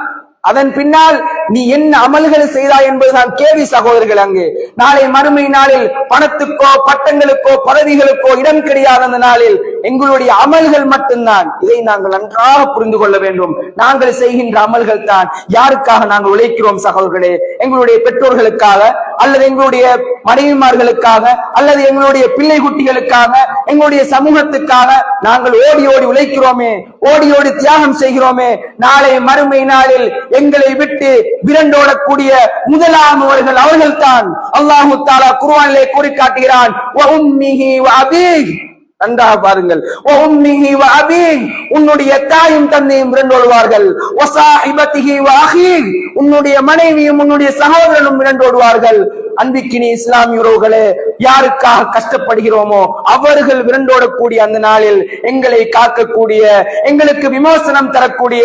அதன் பின்னால் நீ என்ன அமல்கள் செய்தாய் என்பதுதான் கேள்வி சகோதரர்கள். அங்கு நாளை மறுமை நாளில் பணத்துக்கோ பட்டங்களுக்கோ பதவிகளுக்கோ இடம் கிடையாத அந்த நாளில் எங்களுடைய அமல்கள் மட்டும்தான். இதை நாங்கள் நன்றாக புரிந்து கொள்ள வேண்டும். நாங்கள் செய்கின்ற அமல்கள் தான். யாருக்காக நாங்கள் உழைக்கிறோம் சகோதரர்களே? எங்களுடைய பெற்றோர்களுக்காக, அல்லது எங்களுடைய மனைவிமார்களுக்காக, அல்லது எங்களுடைய பிள்ளை குட்டிகளுக்காக, எங்களுடைய சமூகத்துக்காக நாங்கள் ஓடி ஓடி உழைக்கிறோமே, ஓடி ஓடி தியாகம் செய்கிறோமே. நாளை மறுமை நாளில் எங்களை விட்டு விரண்டோடக்கூடிய முதலாமவர்கள் அவர்கள் தான். அல்லாஹு தஆலா குர்ஆனிலே கூறி காட்டுகிறான், வ உம்மிஹி வ அபீஹி. நன்றாக பாருங்கள், வ உம்மிஹி வ அபீஹி, உன்னுடைய தாயும் தந்தையும் விரண்டோடுவார்கள். வ ஸாஹிபத்திஹி வ அஹீஹி, உன்னுடைய மனைவியும் உன்னுடைய சகோதரனும் விரண்டோடுவார்கள். அன்பிக்கினி இஸ்லாமிய உறவுகளே, யாருக்காக கஷ்டப்படுகிறோமோ அவர்கள் விரண்டோடக்கூடிய அந்த நாளில் எங்களை காக்கக்கூடிய, எங்களுக்கு விமோசனம் தரக்கூடிய,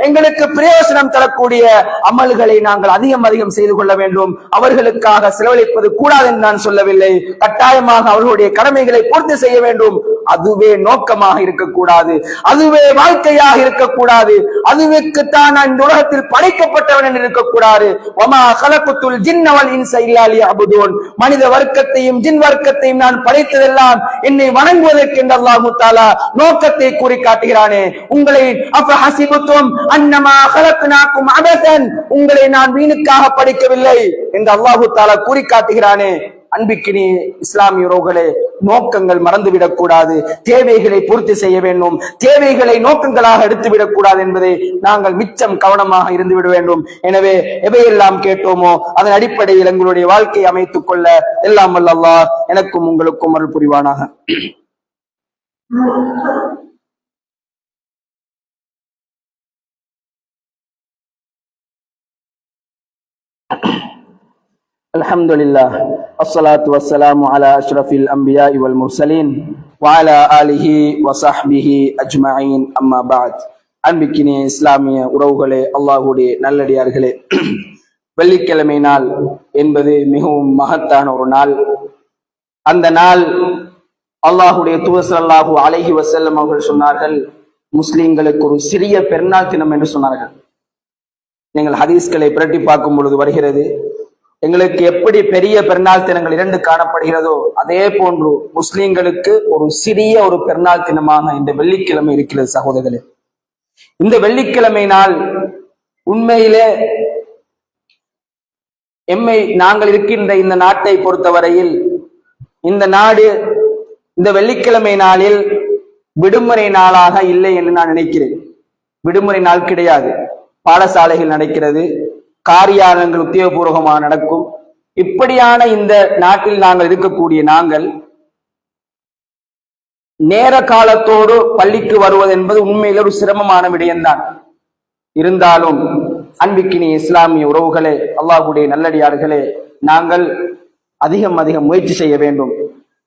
எங்களுக்கு பிரயோசனம் தரக்கூடிய அமல்களை நாங்கள் அதிகம் செய்து கொள்ள வேண்டும். அவர்களுக்காக செலவழிப்பது கூடாது என்று நான் சொல்லவில்லை. கட்டாயமாக அவர்களுடைய கடமைகளை பூர்த்தி செய்ய வேண்டும். அதுவே நோக்கமாக இருக்கக்கூடாது, அதுவே வாழ்க்கையாக இருக்கக்கூடாது, அதுவேக்குத்தான் நான் இந்த உலகத்தில் படைக்கப்பட்டவன் என்று இருக்கக்கூடாது. வமா கலக்குத்துல் ஜின்ன வல் இன்ஸ இல்லா லியஅபுதூன், மனித வர்க்கத்தையும் ஜின் வர்க்கத்தையும் நான் படைத்ததெல்லாம் என்னை வணங்குவதற்கு என்று அல்லாஹ் தஆலா நோக்கத்தை கூறி காட்டுகிறானே. உங்களை அஃபஹஸிபுதும் அன்னமா கலக்னாகும் அபஸன், உங்களை நான் வீணுக்காக படைக்கவில்லை என்று அல்லாஹ் தஆலா கூறி காட்டுகிறானே. அன்பிக்கினி இஸ்லாமிய உறவுகளே, நோக்கங்கள் மறந்துவிடக் கூடாது. தேவைகளை பூர்த்தி செய்ய வேண்டும், தேவைகளை நோக்கங்களாக எடுத்துவிடக் கூடாது என்பதை நாங்கள் மிச்சம் கவனமாக இருந்து விட வேண்டும். எனவே எவையெல்லாம் கேட்டோமோ அதன் அடிப்படையில் எங்களுடைய வாழ்க்கையை அமைத்துக் கொள்ள எல்லாம் வல்ல அல்லாஹ் எனக்கும் உங்களுக்கும் அருள் புரிவானாக. அல்ஹம்துலில்லாஹ் அஸ்ஸலாத்து வஸ்ஸலாமு அலா அஷ்ரஃபில் அன்பியாஇ வல் முர்சலீன் வ அலா ஆலிஹி வ ஸஹ்பிஹி அஜ்மஈன் அம்மா பஅத். அன்பிக்கினிய இஸ்லாமிய உறவுகளே, அல்லாஹ்வுடைய நல்லடியார்களே, வெள்ளிக்கிழமை நாள் என்பது மிகவும் மகத்தான ஒரு நாள். அந்த நாள் அல்லாஹ்வுடைய தூதர் ஸல்லல்லாஹு அலைஹி வஸல்லம் அவர்கள் சொன்னார்கள், முஸ்லிம்களுக்கு ஒரு சிறிய பெருநாள் தினம் என்று சொன்னார்கள். நீங்கள் ஹதீஸ்களை புரட்டி பார்க்கும் பொழுது வருகிறது, எங்களுக்கு எப்படி பெரிய பெருநாள் தினங்கள் 2 காணப்படுகிறதோ அதே போன்று முஸ்லிம்களுக்கு ஒரு சிறிய ஒரு பெருநாள் தினமாக இந்த வெள்ளிக்கிழமை இருக்கிறது. சகோதரர்களே, இந்த வெள்ளிக்கிழமை நாள் உண்மையிலே நாங்கள் இருக்கின்ற இந்த நாட்டை பொறுத்தவரையில் இந்த நாடு இந்த வெள்ளிக்கிழமை நாளில் விடுமுறை நாளாக இல்லை என்று நான் நினைக்கிறேன். விடுமுறை நாள் கிடையாது. பாடசாலைகள் நடக்கிறது, காரியாலயங்கள் உத்தியோகபூர்வமாக நடக்கும். இப்படியான இந்த நாட்டில் நாங்கள் இருக்கக்கூடிய நாங்கள் நேர காலத்தோடு பள்ளிக்கு வருவது என்பது உண்மையில ஒரு சிரமமான விடயம்தான். இருந்தாலும் அன்பிக்கினிய இஸ்லாமிய உறவுகளே, அல்லாஹ்வுடைய நல்லடியார்களே, நாங்கள் அதிகம் முயற்சி செய்ய வேண்டும்.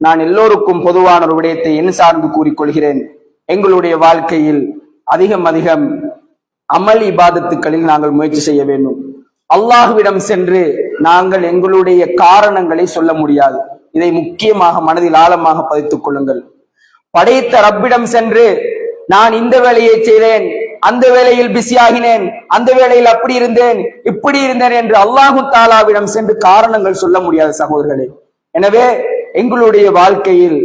நான் எல்லோருக்கும் பொதுவான ஒரு விடயத்தை என் சார்ந்து கூறிக்கொள்கிறேன். எங்களுடைய வாழ்க்கையில் அதிகம் அமல் இபாதத்துக்களில் நாங்கள் முயற்சி செய்ய வேண்டும். அல்லாஹ்விடம் சென்று நாங்கள் எங்களுடைய காரணங்களை சொல்ல முடியாது. இதை முக்கியமாக மனதில் ஆழமாக பதித்துக் கொள்ளுங்கள். படைத்த ரப்பிடம் சென்று நான் இந்த வேலையை செய்தேன், அந்த வேலையில் பிஸியாகினேன், அந்த வேலையில் அப்படி இருந்தேன், இப்படி இருந்தேன் என்று அல்லாஹு தாலாவிடம் சென்று காரணங்கள் சொல்ல முடியாது சகோதரர்களே. எனவே எங்களுடைய வாழ்க்கையில்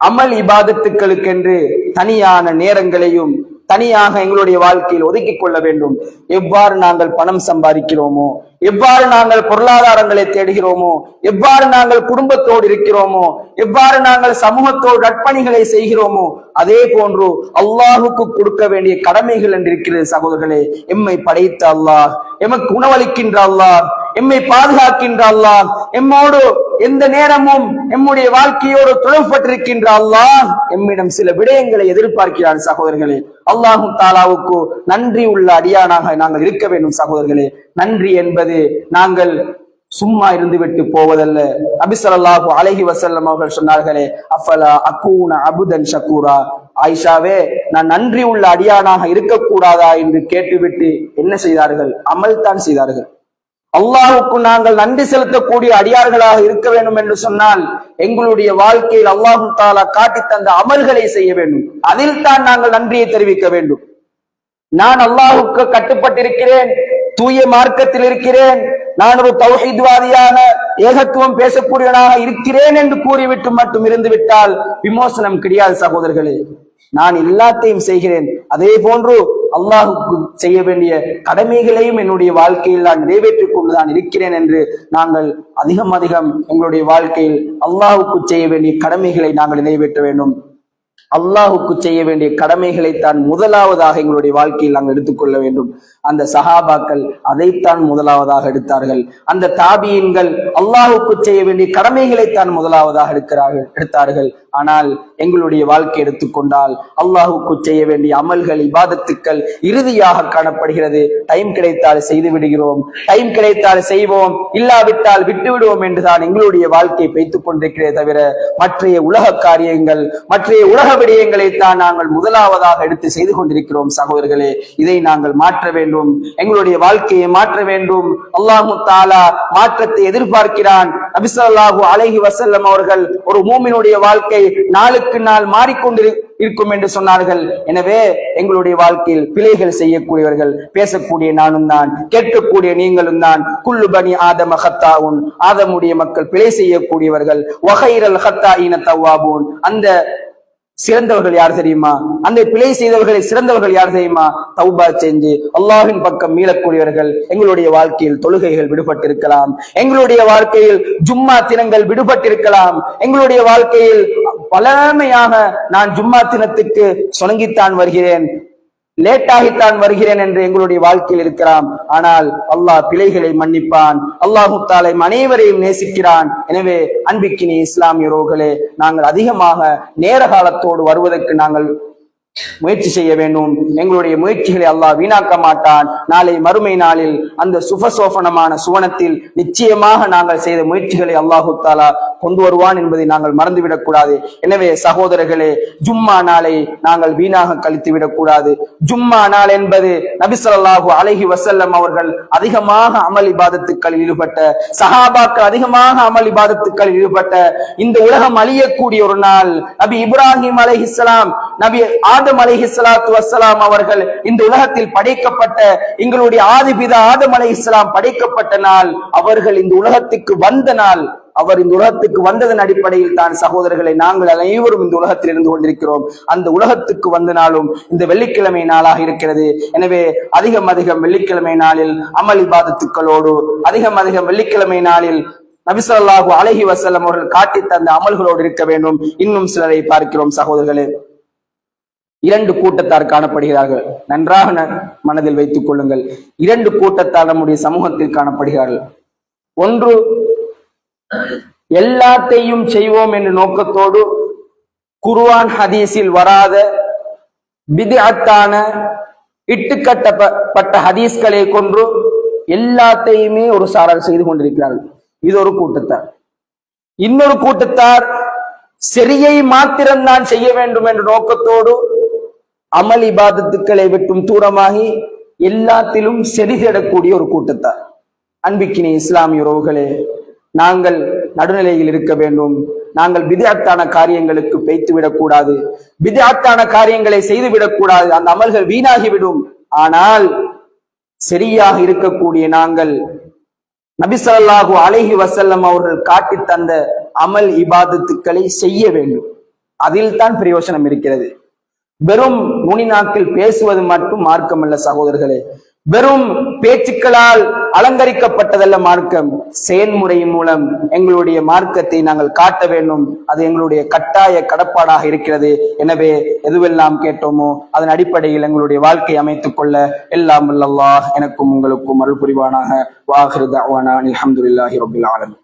அமல் இபாதத்துக்களுக்கென்று தனியான நேரங்களையும் தனியாக எங்களுடைய வாழ்க்கையில் ஒதுக்கிக் கொள்ள வேண்டும். எவ்வாறு நாங்கள் பணம் சம்பாதிக்கிறோமோ, எவ்வாறு நாங்கள் பொருளாதாரங்களை தேடுகிறோமோ, எவ்வாறு நாங்கள் குடும்பத்தோடு இருக்கிறோமோ, எவ்வாறு நாங்கள் சமூகத்தோடு நற்பணிகளை செய்கிறோமோ, அதே போன்று அல்லாஹுக்கு கொடுக்க வேண்டிய கடமைகள் என்று இருக்கிறது சகோதரர்களே. எம்மை படைத்த அல்லாஹ், எமக்கு உணவளிக்கின்ற அல்லாஹ், எம்மை பாதுகாக்கின்ற அல்லாஹ், எம்மோடு எந்த நேரமும் எம்முடைய வாழ்க்கையோடு தொடர்பட்டிருக்கின்ற அல்லாஹ் எம்மிடம் சில விடயங்களை எதிர்பார்க்கிறார் சகோதரர்களே. அல்லாஹு தாலாவுக்கு நன்றி உள்ள அடியானாக நாங்கள் இருக்க வேண்டும் சகோதரர்களே. நன்றி என்பது நாங்கள் சும்மா இருந்துவிட்டு போவதல்ல. நபி ஸல்லல்லாஹு அலைஹி வஸல்லம் அவர்கள் சொன்னார்களே, அஃபலா அகூன அபுதன் ஷகூரா, ஆயிஷாவே நான் நன்றி உள்ள அடியானாக இருக்கக்கூடாதா என்று கேட்டுவிட்டு என்ன செய்தார்கள்? அமல் தான் செய்தார்கள். அல்லாஹுக்கு நாங்கள் நன்றி செலுத்தக்கூடிய அடியார்களாக இருக்க வேண்டும் என்று சொன்னால் எங்களுடைய வாழ்க்கையில் அல்லாஹு தாலா காட்டி தந்த அமல்களை செய்ய வேண்டும். அதில் தான் நாங்கள் நன்றியை தெரிவிக்க வேண்டும். நான் அல்லாஹுக்கு கட்டுப்பட்டிருக்கிறேன், தூய மார்க்கத்தில் இருக்கிறேன், நான் ஒரு தௌஹீத்வாதியாக ஏகத்துவம் பேசக்கூடியவனாக இருக்கிறேன் என்று கூறிவிட்டு மட்டும் இருந்து விட்டால் விமோசனம் கிடையாது சகோதரர்களே. நான் எல்லாத்தையும் செய்கிறேன், அதே போன்று அல்லாஹுக்கு செய்ய வேண்டிய கடமைகளையும் என்னுடைய வாழ்க்கையில் நான் நிறைவேற்றிக் கொண்டுதான் இருக்கிறேன் என்று நாங்கள் அதிகம் எங்களுடைய வாழ்க்கையில் அல்லாஹுக்கு செய்ய வேண்டிய கடமைகளை நாங்கள் நிறைவேற்ற வேண்டும். அல்லாஹுக்கு செய்ய வேண்டிய கடமைகளை தான் முதலாவதாக எங்களுடைய வாழ்க்கையில் நாங்கள் எடுத்துக்கொள்ள வேண்டும். அந்த சஹாபாக்கள் அதைத்தான் முதலாவதாக எடுத்தார்கள். அந்த தாபியீன்கள் அல்லாஹுக்கு செய்ய வேண்டிய கடமைகளைத்தான் முதலாவதாக எடுத்தார்கள். ஆனால் எங்களுடைய வாழ்க்கை எடுத்துக்கொண்டால் அல்லாஹுக்கு செய்ய வேண்டிய அமல்கள் இபாதத்துக்கள் இறுதியாக காணப்படுகிறது. டைம் கிடைத்தால் செய்து விடுகிறோம், டைம் கிடைத்தால் செய்வோம், இல்லாவிட்டால் விட்டு விடுவோம் என்றுதான் எங்களுடைய வாழ்க்கையை வைத்துக் கொண்டிருக்கிறதே தவிர மற்றைய உலக காரியங்கள், மற்றைய உலக விடயங்களைத்தான் நாங்கள் முதலாவதாக எடுத்து செய்து கொண்டிருக்கிறோம் சகோதரர்களே. இதை நாங்கள் மாற்ற வேண்டும், எங்களுடைய வாழ்க்கையை மாற்ற வேண்டும். அல்லாஹு தாலா மாற்றத்தை எதிர்பார்க்கிறான். நபி ஸல்லல்லாஹு அலைஹி வஸல்லம் அவர்கள் ஒரு மூமினுடைய வாழ்க்கை நாளுக்கு நாள் மாறிக்கொண்டு இருக்கும் என்று சொன்னார்கள். எனவே எங்களுடைய வாழ்க்கையில் பிழைகள் செய்யக்கூடியவர்கள், பேசக்கூடிய நானும் தான், கேட்கக்கூடிய நீங்களும் தான். குல்லு பனி ஆதம ஹத்தாவுன், ஆதமுடைய மக்கள் பிழை செய்யக்கூடியவர்கள். வகைரல் ஹத்தாயின தவ்வாபூன், அந்த சிறந்தவர்கள் யார் தெரியுமா? அந்த பிழை செய்தவர்களை சிறந்தவர்கள் யார் தெரியுமா? தௌபா செஞ்சு அல்லாஹ்வின் பக்கம் மீளக்கூடியவர்கள். எங்களுடைய வாழ்க்கையில் தொழுகைகள் விடுபட்டிருக்கலாம், எங்களுடைய வாழ்க்கையில் ஜும்மா தினங்கள் விடுபட்டிருக்கலாம், எங்களுடைய வாழ்க்கையில் பழமையாக நான் ஜும்மா தினத்துக்கு சொணங்கித்தான் வருகிறேன், லேட்டாகித்தான் வருகிறேன் என்று எங்களுடைய வாழ்க்கையில் இருக்கலாம். ஆனால் அல்லாஹ் பிழைகளை மன்னிப்பான். அல்லாஹு தஆலா அனைவரையும் நேசிக்கிறான். எனவே அன்பிக்கினி இஸ்லாமியர்களே, நாங்கள் அதிகமாக நேர காலத்தோடு வருவதற்கு நாங்கள் முயற்சி செய்ய வேண்டும். எங்களுடைய முயற்சிகளை அல்லாஹ் வீணாக்க மாட்டான். நாளை மறுமை நாளில் அந்த சுபசோபனமான சுவனத்தில் நிச்சயமாக நாங்கள் செய்த முயற்சிகளை அல்லாஹு தஆலா கொண்டு வருவான் என்பதை நாங்கள் மறந்துவிடக் கூடாது. எனவே சகோதரர்களே, ஜும்மா நாளை நாங்கள் வீணாக கழித்து விடக்கூடாது. ஜும்மா நாள் என்பது நபி ஸல்லல்லாஹு அலைஹி வஸல்லம் அவர்கள் அதிகமாக அமல் இபாதத்துக்களில் ஈடுபட்ட, சஹாபாக்கள் அதிகமாக அமல் இபாதத்துக்களில் ஈடுபட்ட, இந்த உலகம் அழியக்கூடிய ஒரு நாள். நபி இப்ராஹிம் அலைஹிஸ்ஸலாம், நபி ஆதம் அலைஹிஸ்ஸலாத்து வஸ்ஸலாம் அவர்கள் இந்த உலகத்தில் படைக்கப்பட்ட, எங்களுடைய ஆதிபிதா ஆதம் அலைஹிஸ்ஸலாம் படைக்கப்பட்ட நாள். அவர்கள் இந்த உலகத்துக்கு வந்த நாள். அவர் இந்த உலகத்துக்கு வந்ததன் அடிப்படையில் தான் சகோதரர்களை நாங்கள் அனைவரும் இந்த உலகத்தில் இருந்து கொண்டிருக்கிறோம். அந்த உலகத்துக்கு வந்த நாளும் இந்த வெள்ளிக்கிழமை நாளாக இருக்கிறது. எனவே அதிகம் வெள்ளிக்கிழமை நாளில் அமல் இபாதத்துக்களோடு, அதிகம் வெள்ளிக்கிழமை நாளில் நபி ஸல்லல்லாஹு அலைஹி வஸல்லம் அவர்கள் காட்டி தந்த அமல்களோடு இருக்க வேண்டும். இன்னும் சிலரை பார்க்கிறோம் சகோதரர்களே, இரண்டு கூட்டத்தார் காணப்படுகிறார்கள். நன்றாக மனதில் வைத்துக் கொள்ளுங்கள். இரண்டு கூட்டத்தார் நம்முடைய சமூகத்தில் காணப்படுகிறார்கள். ஒன்று, எல்லாத்தையும் செய்வோம் என்ற நோக்கத்தோடு குர்ஆன் ஹதீஸில் வராத பித்அத்தான இட்டுக்கட்டப்பட்ட ஹதீஸ்களை கொண்டு எல்லாத்தையுமே ஒரு சாரார் செய்து கொண்டிருக்கிறார்கள். இது ஒரு கூட்டத்தார். இன்னொரு கூட்டத்தார் சரியை மாத்திரம் தான் செய்ய வேண்டும் என்ற நோக்கத்தோடு அமல் இபாதத்துக்களை விட்டும் தூரமாகி எல்லாத்திலும் சரி தேடக்கூடிய ஒரு கூட்டத்தார். அன்பிக்கினே இஸ்லாமிய உறவுகளே, நாங்கள் நடுநிலையில் இருக்க வேண்டும். நாங்கள் பித்அத்தான காரியங்களுக்கு பெய்த்து விடக்கூடாது, பித்அத்தான காரியங்களை செய்து விடக்கூடாது. அந்த அமல்கள் வீணாகிவிடும். ஆனால் சரியாக இருக்கக்கூடிய நாங்கள் நபி ஸல்லல்லாஹு அலைஹி வஸல்லம் அவர்கள் காட்டி தந்த அமல் இபாதத்துக்களை செய்ய வேண்டும். அதில் தான் பிரயோஜனம் இருக்கிறது. வெறும் நுனிநாக்கில் பேசுவது மட்டும் மார்க்கம் அல்ல சகோதரர்களே. வெறும் பேச்சுக்களால் அலங்கரிக்கப்பட்டதல்ல மார்க்கம். செயல்முறையின் மூலம் எங்களுடைய மார்க்கத்தை நாங்கள் காட்ட வேண்டும். அது எங்களுடைய கட்டாய கடப்பாடாக இருக்கிறது. எனவே எதுவெல்லாம் கேட்டோமோ அதன் அடிப்படையில் எங்களுடைய வாழ்க்கையை அமைத்துக் கொள்ள எல்லாம் அல்லாஹ் எனக்கும் உங்களுக்கும் அருள் புரிவானாக. வ ஆகிரு தஅவானா அல்ஹம்துலில்லாஹி ரப்பில் ஆலமீன்.